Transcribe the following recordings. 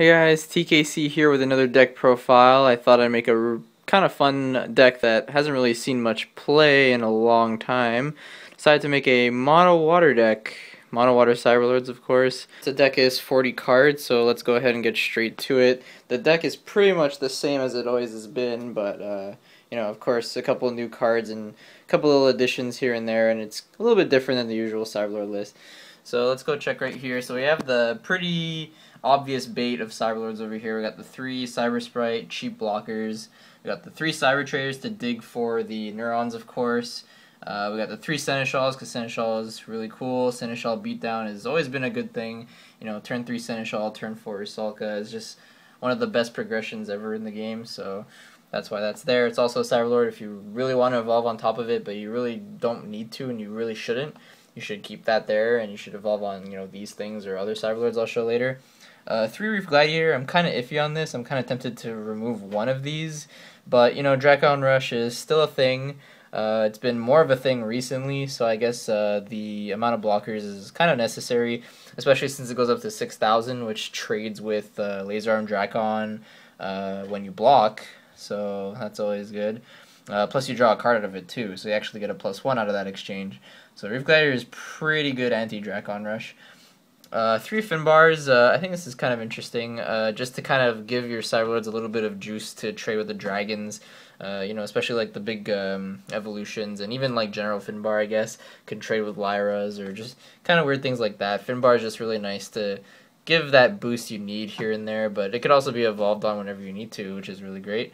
Hey guys, TKC here with another deck profile. I thought I'd make a kind of fun deck that hasn't really seen much play in a long time. Decided to make a mono water deck. Mono water Cyberlords, of course. The deck is 40 cards, so let's go ahead and get straight to it. The deck is pretty much the same as it always has been, but you know, of course, a couple of new cards and a couple little additions here and there, and it's a little bit different than the usual Cyberlord list. So let's go check right here. So we have the pretty obvious bait of Cyberlords over here. We got the 3 Cyber Sprite cheap blockers. We got the 3 Cyber Traders to dig for the Neurons, of course. We got the 3 Seneschals, because Seneschal is really cool. Seneschal beatdown has always been a good thing. You know, turn 3 Seneschal, turn 4 Rusalka is just one of the best progressions ever in the game, so that's why that's there. It's also a Cyberlord if you really want to evolve on top of it, but you really don't need to and you really shouldn't. You should keep that there, and you should evolve on, you know, these things or other Cyberlords I'll show later. 3 Reef Gladiator, I'm kind of iffy on this. I'm kind of tempted to remove one of these, but, you know, Drakon Rush is still a thing. It's been more of a thing recently, so I guess the amount of blockers is kind of necessary, especially since it goes up to 6,000, which trades with Laser Arm Drakon when you block, so that's always good. Plus you draw a card out of it too, so you actually get a +1 out of that exchange. So Reef Gladiator is pretty good anti-Drakon Rush. 3 Finbarrs, I think this is kind of interesting, just to kind of give your Cyberlords a little bit of juice to trade with the dragons, you know, especially like the big evolutions, and even like General Finbarr, I guess, can trade with Lyras, or just kind of weird things like that. Finbarr is just really nice to give that boost you need here and there, but it could also be evolved on whenever you need to, which is really great.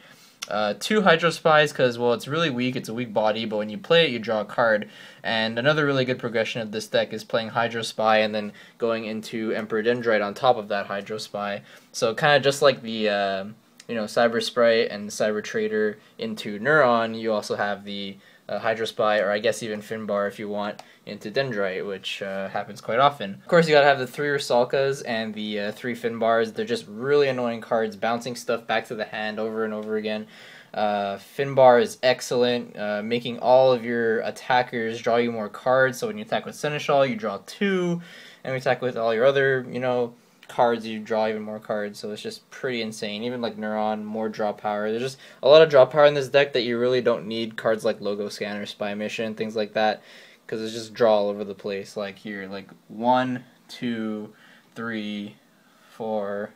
2 Hydro Spies, because, well, it's really weak, it's a weak body, but when you play it, you draw a card. And another really good progression of this deck is playing Hydro Spy and then going into Emperor Dendrite on top of that Hydro Spy. So kind of just like the, you know, Cyber Sprite and Cyber Trader into Neuron, you also have the Hydro Spy, or I guess even Finbarr if you want, into Dendrite, which happens quite often. Of course, you gotta have the 3 Rusalkas and the 3 Finbarrs. They're just really annoying cards, bouncing stuff back to the hand over and over again. Finbarr is excellent, making all of your attackers draw you more cards, so when you attack with Seneschal, you draw 2, and when you attack with all your other, you know, cards, you draw even more cards, so it's just pretty insane. Even like Neuron, more draw power. There's just a lot of draw power in this deck that you really don't need cards like Logo Scanner, Spy Mission, things like that, because it's just draw all over the place. Like here, like 1, 2, 3, 4,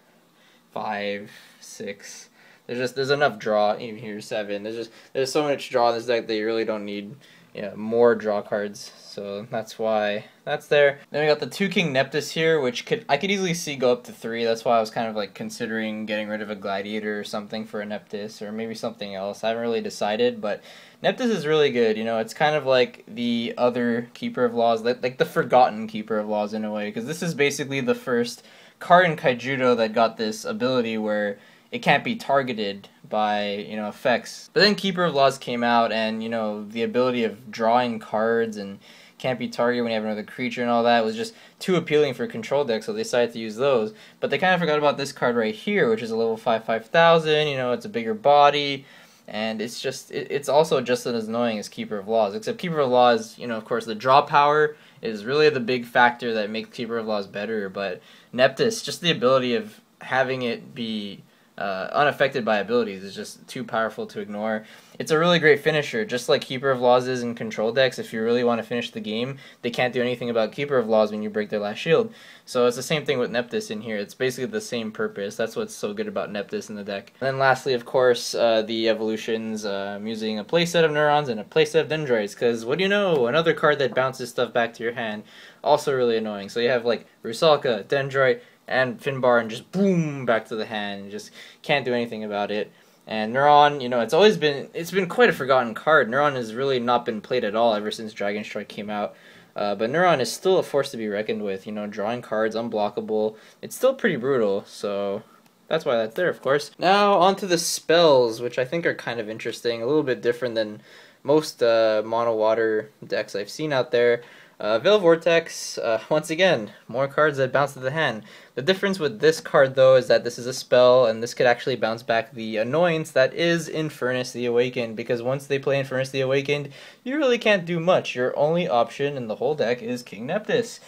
5, 6. There's enough draw. Even here 7. There's so much draw in this deck that you really don't need, yeah, more draw cards. So that's why that's there. Then we got the 2 King Neptus here, which I could easily see go up to 3. That's why I was kind of like considering getting rid of a Gladiator or something for a Neptus, or maybe something else. I haven't really decided, but Neptus is really good. You know, it's kind of like the other Keeper of Laws, like the forgotten Keeper of Laws in a way, because this is basically the first card in Kaijudo that got this ability where it can't be targeted by, you know, effects. But then Keeper of Laws came out, and, you know, the ability of drawing cards and can't be targeted when you have another creature and all that was just too appealing for control decks, so they decided to use those. But they kind of forgot about this card right here, which is a level 5 5000, you know, it's a bigger body, and it's just, it's also just as annoying as Keeper of Laws, except Keeper of Laws, you know, of course, the draw power is really the big factor that makes Keeper of Laws better, but Neptus, just the ability of having it be unaffected by abilities is just too powerful to ignore. It's a really great finisher, just like Keeper of Laws is in control decks. If you really want to finish the game, they can't do anything about Keeper of Laws when you break their last shield. So it's the same thing with Neptus in here. It's basically the same purpose. That's what's so good about Neptus in the deck. And then lastly, of course, the evolutions. I'm using a playset of Neurons and a playset of Dendrites, because what do you know? Another card that bounces stuff back to your hand. Also really annoying. So you have like Rusalka, Dendrite, and Finbarr, and just boom, back to the hand. You just can't do anything about it. And Neuron, you know, it's been quite a forgotten card. Neuron has really not been played at all ever since Dragon Strike came out. But Neuron is still a force to be reckoned with. You know, drawing cards, unblockable. It's still pretty brutal, so that's why that's there, of course. Now, on to the spells, which I think are kind of interesting. A little bit different than most mono water decks I've seen out there. Veil Vortex, once again, more cards that bounce to the hand. The difference with this card, though, is that this is a spell, and this could actually bounce back the annoyance that is Infernus the Awakened, because once they play Infernus the Awakened, you really can't do much. Your only option in the whole deck is King Neptus.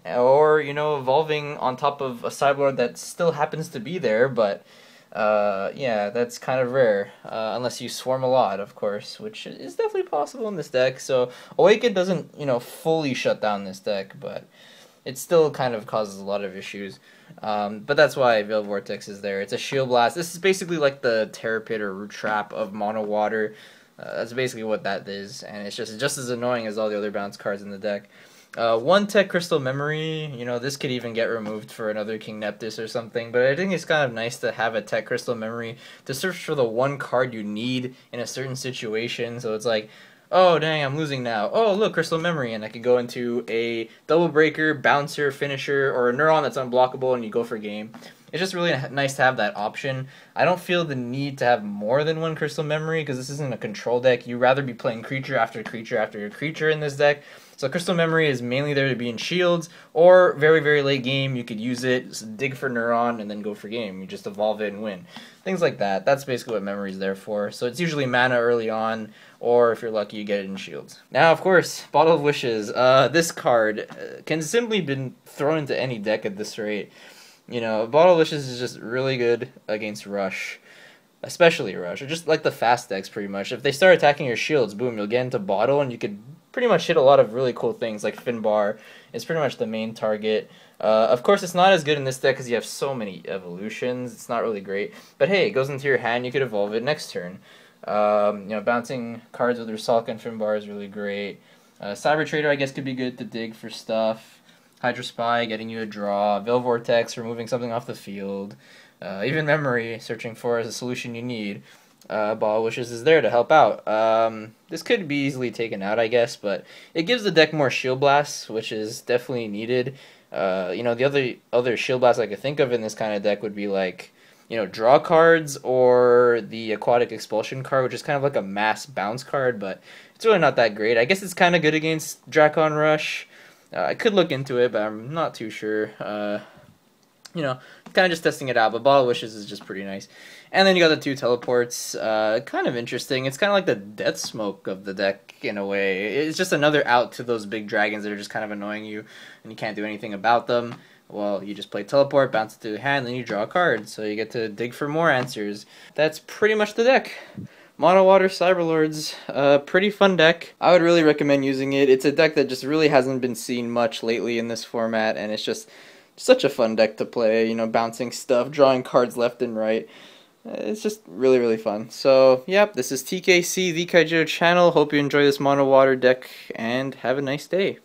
or, you know, evolving on top of a Cyberlord that still happens to be there, but yeah, that's kind of rare, unless you swarm a lot, of course, which is definitely possible in this deck. So Awaken doesn't, you know, fully shut down this deck, but it still kind of causes a lot of issues. But that's why Veil Vortex is there. It's a Shield Blast. This is basically like the Terror Pit or Root Trap of Mono Water. That's basically what that is, and it's just as annoying as all the other bounce cards in the deck. One Tech Crystal Memory, you know, this could even get removed for another King Neptus or something, but I think it's kind of nice to have a Tech Crystal Memory to search for the one card you need in a certain situation. So it's like, oh dang, I'm losing now. Oh look, Crystal Memory, and I could go into a Double Breaker, Bouncer, Finisher, or a Neuron that's unblockable and you go for game. It's just really nice to have that option. I don't feel the need to have more than one Crystal Memory because this isn't a control deck. You'd rather be playing creature after creature after creature in this deck. So Crystal Memory is mainly there to be in shields, or very, very late game, you could use it, dig for Neuron, and then go for game. You just evolve it and win. Things like that. That's basically what Memory is there for. So it's usually mana early on, or if you're lucky, you get it in shields. Now, of course, Bottle of Wishes. This card can simply be thrown into any deck at this rate. You know, Bottle of Wishes is just really good against Rush. Especially Rush, or just like the fast decks pretty much. If they start attacking your shields, boom, you'll get into Bottle, and you could pretty much hit a lot of really cool things, like Finbarr is pretty much the main target. Of course, it's not as good in this deck because you have so many evolutions. It's not really great. But hey, it goes into your hand, you could evolve it next turn. You know, bouncing cards with Rusalka and Finbarr is really great. Cyber Trader, I guess, could be good to dig for stuff. Hydro Spy, getting you a draw. Veil Vortex, removing something off the field. Even Memory, searching for a solution you need. Ball Wishes is there to help out. This could be easily taken out, I guess, but it gives the deck more Shield Blasts, which is definitely needed. You know, the other Shield Blasts I could think of in this kind of deck would be like, you know, draw cards or the Aquatic Expulsion card, which is kind of like a mass bounce card, but it's really not that great. I guess it's kind of good against Drakon Rush. I could look into it, but I'm not too sure. You know, kind of just testing it out, but Bottle of Wishes is just pretty nice. And then you got the two teleports, kind of interesting. It's kind of like the Death Smoke of the deck in a way. It's just another out to those big dragons that are just kind of annoying you, and you can't do anything about them. Well, you just play teleport, bounce it to the hand, then you draw a card, so you get to dig for more answers. That's pretty much the deck. Mono Water Cyberlords, pretty fun deck. I would really recommend using it. It's a deck that just really hasn't been seen much lately in this format, and it's just such a fun deck to play, you know, bouncing stuff, drawing cards left and right. It's just really, really fun. So, yep, this is TKC, The Kaijudo Channel. Hope you enjoy this Mono Water deck, and have a nice day.